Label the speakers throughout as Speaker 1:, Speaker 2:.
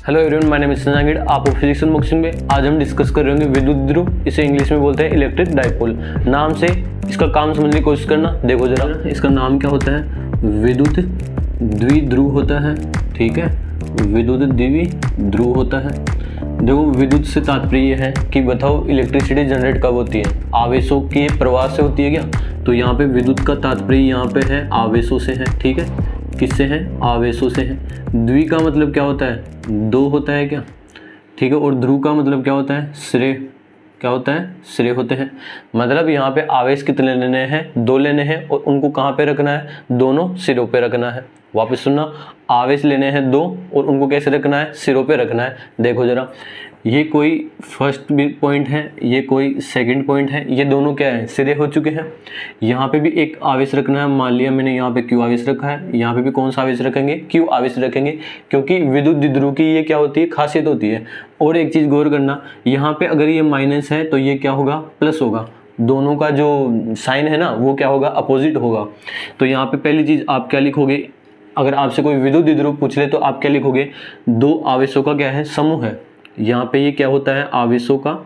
Speaker 1: Hello everyone, my name is Sanjay. आप physics and boxing में आज हम डिस्कस कर रहे होंगे विद्युत ध्रुव, इसे इंग्लिश में बोलते हैं इलेक्ट्रिक डाइपोल। नाम से इसका काम समझने की कोशिश करना। देखो जरा, इसका नाम क्या होता है? विद्युत द्विध्रुव होता है। ठीक है, विद्युत द्विध्रुव होता है। देखो, विद्युत से तात्पर्य है कि बताओ इलेक्ट्रिसिटी जनरेट कब होती है? आवेशों के प्रवाह से होती है क्या? तो यहाँ पे विद्युत का तात्पर्य यहाँ पे है आवेशों से है। ठीक है, किससे है? आवेशों से है। द्वि का मतलब क्या होता है? दो होता है क्या? ठीक है, और ध्रुव का मतलब क्या होता है? श्रेय। क्या होता है? श्रेय होते हैं। मतलब यहाँ पे आवेश कितने लेने हैं? दो लेने हैं, और उनको कहाँ पे रखना है? दोनों सिरों पे रखना है। वापस सुनना, आवेश लेने हैं दो और उनको कैसे रखना है? सिरों पे रखना है। देखो जरा, ये कोई फर्स्ट पॉइंट है, ये कोई सेकंड पॉइंट है, ये दोनों क्या है? सिरे हो चुके हैं। यहाँ पे भी एक आवेश रखना है। मान लिया मैंने यहाँ पे क्यू आवेश रखा है, यहाँ पे भी कौन सा आवेश रखेंगे? क्यू आवेश रखेंगे, क्योंकि विद्युत द्विध्रुव की ये क्या होती है? खासियत होती है। और एक चीज़ गौर करना, यहाँ पे अगर ये माइनस है तो ये क्या होगा? प्लस होगा। दोनों का जो साइन है ना, वो क्या होगा? अपोजिट होगा। तो यहाँ पे पहली चीज़ आप क्या लिखोगे? अगर आपसे कोई विद्युत द्विध्रुव पूछ ले तो आप क्या लिखोगे? दो आवेशों का क्या है? समूह है। यहाँ पे ये क्या होता है? आवेशों का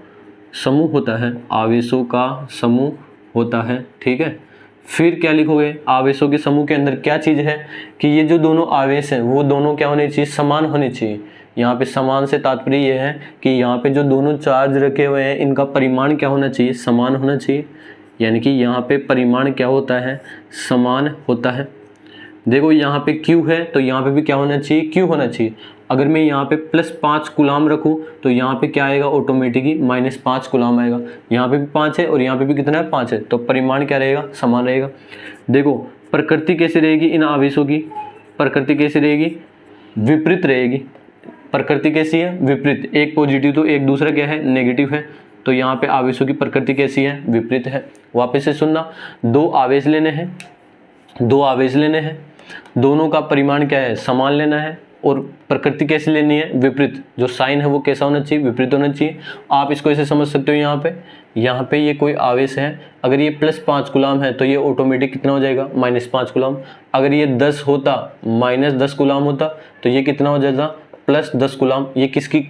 Speaker 1: समूह होता है। आवेशों का समूह होता है। ठीक है, फिर क्या लिखोगे? आवेशों के समूह के अंदर क्या चीज़ है कि ये जो दोनों आवेश हैं वो दोनों क्या होने चाहिए? समान होने चाहिए। यहाँ पे समान से तात्पर्य ये है कि यहाँ पे जो दोनों चार्ज रखे हुए हैं इनका परिमाण क्या होना चाहिए? समान होना चाहिए। यानी कि यहाँ पे परिमाण क्या होता है? समान होता है। देखो, यहाँ पे Q है तो यहाँ पे भी क्या होना चाहिए? Q होना चाहिए। अगर मैं यहाँ पे +5 कूलाम रखूँ तो यहाँ पे क्या आएगा? ऑटोमेटिकली -5 कूलाम आएगा। यहाँ पे भी 5 है और यहाँ पे भी कितना है? 5 है। तो परिमाण क्या रहेगा? समान रहेगा। देखो, प्रकृति कैसी रहेगी इन आवेशों की? प्रकृति कैसी रहेगी? विपरीत रहेगी। प्रकृति कैसी है? विपरीत। एक पॉजिटिव तो एक दूसरा क्या है? नेगेटिव है। तो यहाँ पे आवेशों की प्रकृति कैसी है? विपरीत है। वापस से सुनना, दो आवेश लेने हैं, दो आवेश लेने हैं, दोनों का परिमाण क्या है? समान लेना है। और प्रकृति कैसी लेनी है? विपरीत। जो साइन है वो कैसा होना चाहिए? विपरीत होना चाहिए। आप इसको ऐसे समझ सकते हो, यहाँ पे ये कोई आवेश है, अगर ये +5 कूलाम है तो ये ऑटोमेटिक कितना हो जाएगा? -5 कूलाम। अगर ये 10 होता, -10 कूलाम होता तो ये कितना हो जाता? +10 कूलाम। ये किसकी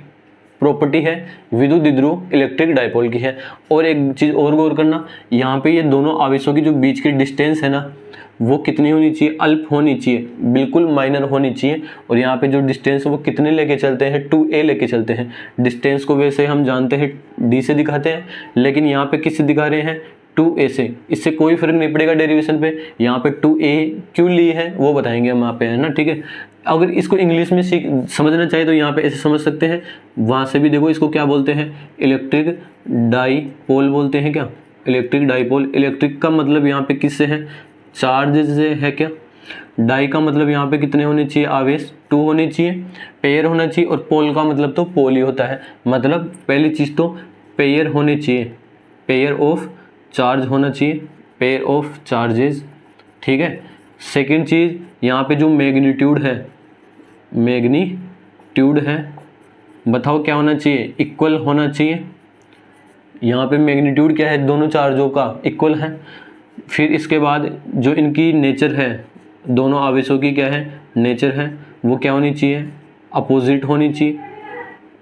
Speaker 1: प्रॉपर्टी है? विद्युत द्विध्रुव इलेक्ट्रिक डाइपोल की है। और एक चीज़ और गौर करना, यहाँ पे ये दोनों आवेशों की जो बीच की डिस्टेंस है ना, वो कितनी होनी चाहिए? अल्प होनी चाहिए, बिल्कुल माइनर होनी चाहिए। और यहाँ पे जो डिस्टेंस है वो कितने लेके चलते हैं? 2a लेके चलते हैं। डिस्टेंस को वैसे हम जानते हैं d से दिखाते हैं, लेकिन यहाँ पे किससे दिखा रहे हैं? 2a से। इससे कोई फर्क नहीं पड़ेगा डेरिवेशन पे। यहाँ पे 2a क्यों लिए है वो बताएंगे हम यहाँ पे, है ना? ठीक है, अगर इसको इंग्लिश में समझना चाहिए तो यहाँ पे ऐसे समझ सकते हैं। वहाँ से भी देखो, इसको क्या बोलते हैं? इलेक्ट्रिक डाइपोल बोलते हैं। क्या? Electric dipole. इलेक्ट्रिक का मतलब यहाँ पे किससे है? चार्ज से है। क्या? डाई का मतलब यहाँ पे कितने होने चाहिए? आवेश 2 होने चाहिए। पेयर होना चाहिए। और पोल का मतलब तो पोल ही होता है। मतलब पहली चीज़ तो पेयर होने चाहिए, पेयर ऑफ चार्ज होना चाहिए, पेयर ऑफ चार्जेस। ठीक है, सेकंड चीज़, यहाँ पे जो मैग्नीट्यूड है, मैग्नीट्यूड है, बताओ क्या होना चाहिए? इक्वल होना चाहिए। यहाँ पे मैग्नीट्यूड क्या है? दोनों चार्जों का इक्वल है। फिर इसके बाद जो इनकी नेचर है, दोनों आवेशों की क्या है? नेचर है, वो क्या होनी चाहिए? अपोजिट होनी चाहिए,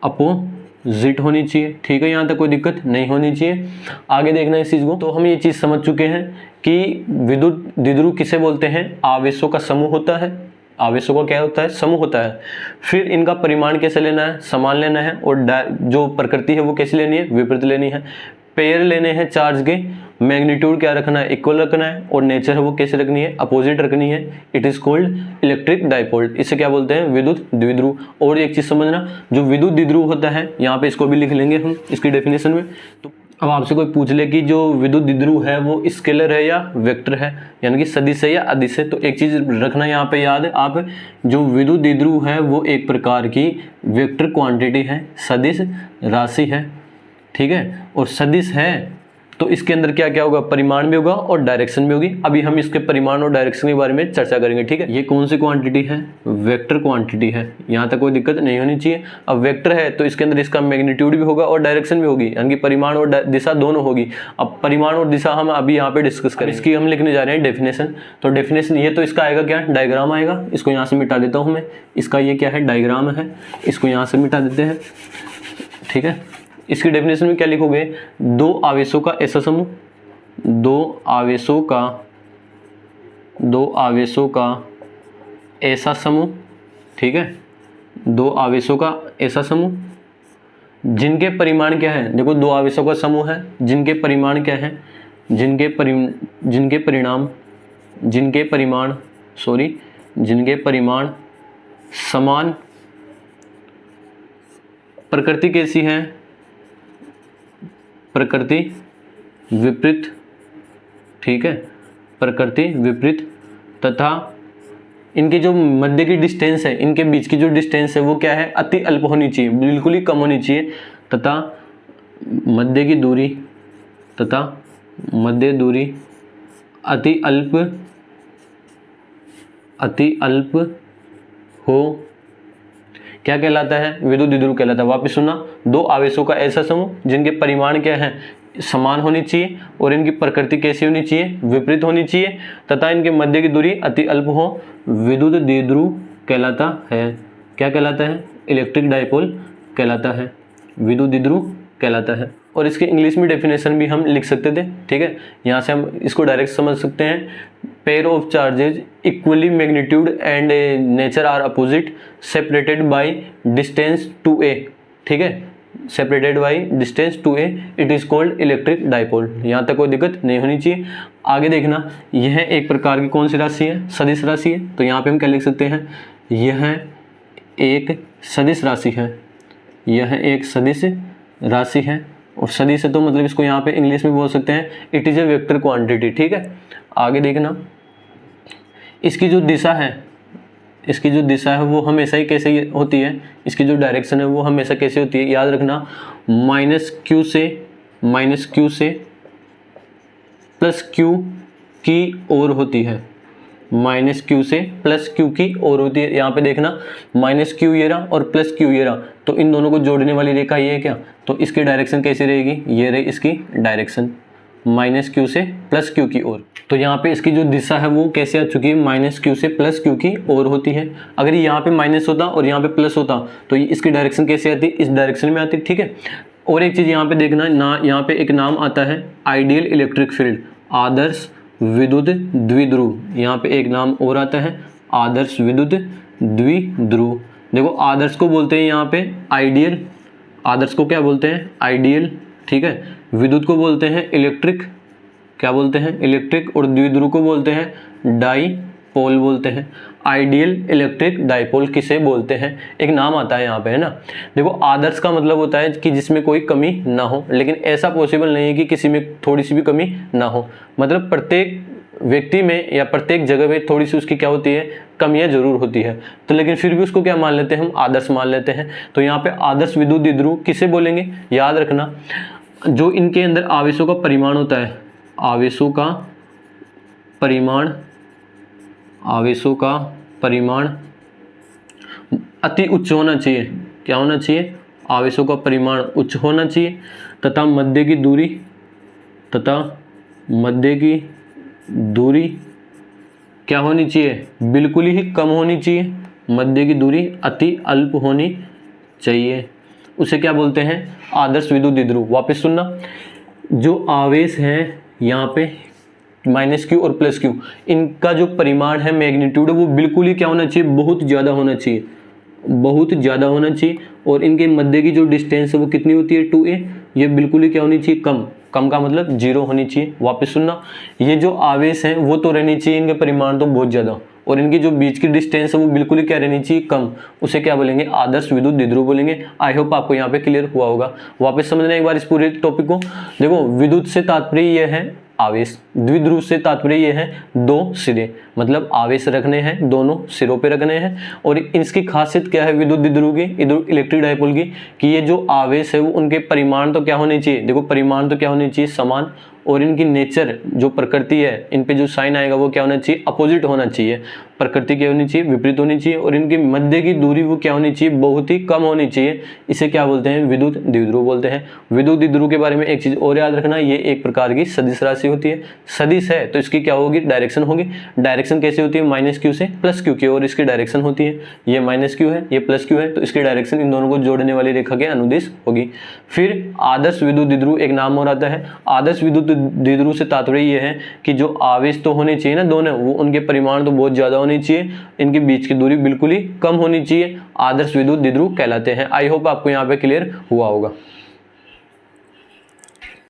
Speaker 1: अपोजिट होनी चाहिए। ठीक है, यहाँ तक कोई दिक्कत नहीं होनी चाहिए। आगे देखना इस चीज़ को। तो हम ये चीज़ समझ चुके हैं कि विद्युत द्विध्रुव किसे बोलते हैं? आवेशों का समूह होता है। आवेशों का क्या होता है? समूह होता है। फिर इनका परिमाण कैसे लेना है? समान लेना है। और जो प्रकृति है वो कैसी लेनी है? विपरीत लेनी है। पेयर लेने हैं चार्ज के, मैग्नीट्यूड क्या रखना है? इक्वल रखना है। और नेचर है वो कैसे रखनी है? अपोजिट रखनी है। It is called electric dipole. इसे क्या बोलते हैं? विद्युत द्विध्रुव। और एक चीज समझना, जो विद्युत द्विध्रुव होता है, यहाँ पे इसको भी लिख लेंगे हम इसकी डेफिनेशन में। तो अब आपसे कोई पूछ ले कि जो विद्युत द्विध्रुव है वो स्केलर है या वेक्टर है, यानी कि सदिश है या अदिश है, तो एक चीज रखना यहाँ पे याद है आप, जो विद्युत द्विध्रुव है वो एक प्रकार की वेक्टर क्वांटिटी है, सदिश राशि है। ठीक है, और सदिश है तो इसके अंदर क्या क्या होगा, परिमाण भी होगा और डायरेक्शन भी होगी। अभी हम इसके परिमाण और डायरेक्शन के बारे में चर्चा करेंगे, ठीक है। ये कौन सी क्वांटिटी है, वेक्टर क्वांटिटी है, यहाँ तक कोई दिक्कत नहीं होनी चाहिए। अब वेक्टर है तो इसके अंदर इसका मैग्नीट्यूड भी होगा और डायरेक्शन भी होगी, यानी कि परिमाण और दिशा दोनों होगी। अब परिमाण और दिशा हम अभी यहाँ पे डिस्कस करें। इसकी हम लिखने जा रहे हैं डेफिनेशन। तो डेफिनेशन ये तो इसका आएगा क्या, डायग्राम आएगा। इसको यहाँ से मिटा देता हूँ मैं, इसका ये क्या है, डायग्राम है, इसको यहाँ से मिटा देते हैं, ठीक है। इसकी डेफिनेशन में क्या लिखोगे, दो आवेशों का ऐसा समूह, दो आवेशों का ऐसा समूह, ठीक है, दो आवेशों का ऐसा समूह जिनके परिमाण क्या है, देखो दो आवेशों का समूह है जिनके परिमाण क्या है, जिनके परिमाण समान, प्रकृति कैसी है, प्रकृति विपरीत, ठीक है, प्रकृति विपरीत, तथा इनकी जो मध्य की डिस्टेंस है, इनके बीच की जो डिस्टेंस है वो क्या है, अति अल्प होनी चाहिए, बिल्कुल ही कम होनी चाहिए, तथा मध्य की दूरी, मध्य दूरी अति अल्प हो, क्या कहलाता है, विद्युत द्विध्रुव कहलाता है। वापस सुना, दो आवेशों का ऐसा समूह जिनके परिमाण क्या है, समान होनी चाहिए और इनकी प्रकृति कैसी होनी चाहिए, विपरीत होनी चाहिए, तथा इनके मध्य की दूरी अति अल्प हो, विद्युत द्विध्रुव कहलाता है। क्या कहलाता है, इलेक्ट्रिक डाइपोल कहलाता है, विद्युत द्विध्रुव कहलाता है। और इसकी इंग्लिश में डेफिनेशन भी हम लिख सकते थे, ठीक है। यहाँ से हम इसको डायरेक्ट समझ सकते हैं, pair of charges equally magnitude and nature are opposite separated by distance two A, ठीक है, separated by distance two A, it is called electric dipole. यहाँ तक कोई दिक्कत नहीं होनी चाहिए। आगे देखना, यह एक प्रकार की कौन सी राशि है, सदिश राशि है। तो यहाँ पे हम क्या लिख सकते हैं, यह एक सदिश राशि है, यह एक सदिश राशि है। और सदिश है तो मतलब इसको यहाँ पे इंग्लिश में बोल सकते हैं it is a vector quantity, ठीक है। आगे देखना, इसकी जो दिशा है वो हमेशा ही कैसे होती है, इसकी जो डायरेक्शन है वो हमेशा कैसे होती है, याद रखना, माइनस क्यू से प्लस क्यू की ओर होती है, माइनस क्यू से प्लस क्यू की ओर होती है। यहाँ पे देखना, माइनस क्यू ये रहा और प्लस क्यू ये रहा, तो इन दोनों को जोड़ने वाली रेखा ये है क्या, तो इसकी डायरेक्शन कैसी रहेगी, ये रही इसकी डायरेक्शन, माइनस क्यू से प्लस क्यू की ओर। तो यहाँ पे इसकी जो दिशा है वो कैसे आ चुकी है, माइनस क्यू से प्लस क्यू की ओर होती है। अगर यहाँ पे माइनस होता और यहाँ पे प्लस होता तो इसकी डायरेक्शन कैसे आती, इस डायरेक्शन में आती, ठीक है। और एक चीज़ यहाँ पे देखना ना, यहाँ पे एक नाम आता है आइडियल इलेक्ट्रिक फील्ड, आदर्श विद्युत द्विध्रुव। यहाँ पे एक नाम और आता है आदर्श विद्युत द्विध्रुव। देखो आदर्श को बोलते हैं यहाँ पे आइडियल, आदर्श को क्या बोलते हैं, आइडियल, ठीक है। विद्युत को बोलते हैं इलेक्ट्रिक, क्या बोलते हैं, इलेक्ट्रिक। और द्विध्रुव को बोलते हैं डाइपोल बोलते हैं। आइडियल इलेक्ट्रिक डाइपोल किसे बोलते हैं, एक नाम आता है यहाँ पे, है ना। देखो आदर्श का मतलब होता है कि जिसमें कोई कमी ना हो, लेकिन ऐसा पॉसिबल नहीं है कि किसी में थोड़ी सी भी कमी ना हो। मतलब प्रत्येक व्यक्ति में या प्रत्येक जगह में थोड़ी सी उसकी क्या होती है, कमियां जरूर होती है, तो लेकिन फिर भी उसको क्या मान लेते हैं हम, आदर्श मान लेते हैं। तो यहाँ पे आदर्श विद्युत द्विध्रुव किसे बोलेंगे, याद रखना, जो इनके अंदर आवेशों का परिमाण होता है, आवेशों का परिमाण अति उच्च होना चाहिए। क्या होना चाहिए, आवेशों का परिमाण उच्च होना चाहिए, तथा मध्य की दूरी क्या होनी चाहिए, बिल्कुल ही कम होनी चाहिए, मध्य की दूरी अति अल्प होनी चाहिए। उसे क्या बोलते हैं, आदर्श विद्युत द्विध्रुव। वापस सुनना, जो आवेश है यहाँ पे माइनस क्यू और प्लस क्यू, इनका जो परिमाण है, मैग्नीट्यूड है, वो बिल्कुल ही क्या होना चाहिए, बहुत ज़्यादा होना चाहिए, बहुत ज़्यादा होना चाहिए। और इनके मध्य की जो डिस्टेंस है वो कितनी होती है, 2a, ये बिल्कुल ही क्या होनी चाहिए, कम का मतलब 0 होनी चाहिए। वापस सुनना, ये जो आवेश है वो तो रहनी चाहिए, इनके परिमाण तो बहुत ज़्यादा, और इनकी जो बीच की डिस्टेंस है वो बिल्कुल ही क्या रहनी चाहिए, कम। उसे क्या बोलेंगे, आदर्श विद्युत द्विध्रुव बोलेंगे। आई होप आपको यहाँ पे क्लियर हुआ होगा। वापस समझना एक बार इस पूरे टॉपिक को। देखो विद्युत से तात्पर्य यह है आवेश। द्विध्रुव से तात्पर्य ये है दो सिरे, मतलब आवेश रखने हैं, दोनों सिरों पे रखने हैं। और इसकी खासियत क्या है विद्युत द्विध्रुव की, इलेक्ट्रिक डायपोल की, कि ये जो आवेश है वो उनके परिमाण तो क्या होने चाहिए, देखो परिमाण तो क्या होने चाहिए, समान, और इनकी नेचर जो प्रकृति है, इन पे जो साइन आएगा वो क्या होना चाहिए, अपोजिट होना चाहिए। प्रकृति क्या होनी चाहिए, विपरीत होनी चाहिए। और इनकी मध्य की दूरी वो क्या होनी चाहिए, बहुत ही कम होनी चाहिए। इसे क्या बोलते हैं, विद्युत द्विध्रुव बोलते हैं। विद्युत द्विध्रुव के बारे में एक चीज और याद रखना, ये एक प्रकार की सदिश राशि होती है। सदिश है तो इसकी क्या होगी, डायरेक्शन होगी। डायरेक्शन कैसे होती है, माइनस क्यू से प्लस क्यू की ओर इसकी डायरेक्शन होती है। ये माइनस क्यू है, ये प्लस क्यू है, तो इसकी डायरेक्शन इन दोनों को जोड़ने वाली रेखा के अनुदिश होगी। फिर आदर्श विद्युत द्विध्रुव एक नाम और आता है। आदर्श विद्युत द्विध्रुव से तात्पर्य ये है कि जो आवेश तो होने चाहिए ना दोनों, वो उनके परिमाण तो बहुत ज्यादा होने चाहिए, इनके बीच की दूरी बिल्कुल ही कम होनी चाहिए। आदर्श विद्युत द्विध्रुव कहलाते हैं। आई होप आपको यहाँ पे क्लियर हुआ होगा।